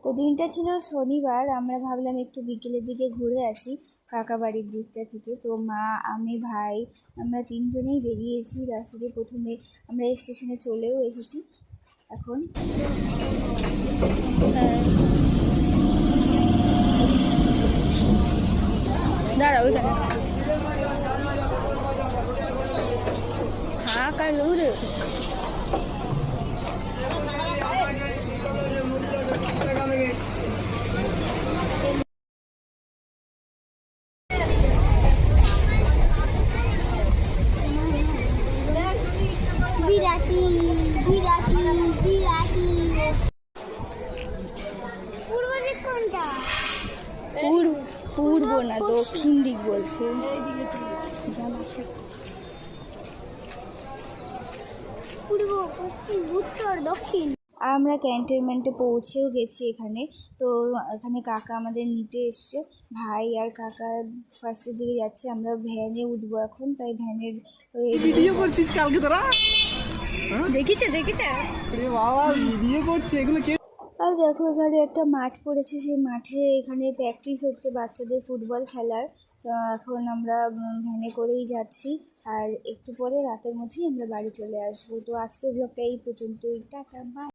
তো দিনটা ছিল শনিবার, আমরা ভাবলাম একটু বিকেলের দিকে ঘুরে আসি কাকা বাড়ির দিকটা থেকে। তো মা, আমি, ভাই, আমরা তিনজনেই বেরিয়েছি। রাস্তা দিয়ে প্রথমে আমরা স্টেশনে চলেও এসেছি এখন। দাঁড়া, ওইখানে ফাঁকা দৌড়ে বিরাটি বিরাটি বিরাটি। পূর্ব দিক কোনটা? পূর্ব না, দক্ষিণ দিক বলছে। পূর্ব, পশ্চিম, উত্তর, দক্ষিণ। আমরা ক্যান্টনমেন্টে পৌঁছেও গেছি এখানে। তো এখানে কাকা আমাদের নিতে এসছে, ভাই আর কাকা ফার্স্টের দিকে যাচ্ছে, আমরা ভ্যানে উঠবো এখন। তাই ভ্যানের ভিডিও করছিস কালকে তোরা? দেখেছে বাবা ভিডিও করছে এগুলো কে? আর দেখো এখানে একটা মাঠ পড়েছে, সেই মাঠে এখানে প্র্যাকটিস হচ্ছে বাচ্চাদের ফুটবল খেলার। তো এখন আমরা ভ্যানে করেই যাচ্ছি, আর একটু পরে রাতের মধ্যেই আমরা বাড়ি চলে আসবো। তো আজকের ব্লগটা এই পর্যন্তই, টাটা, বাই।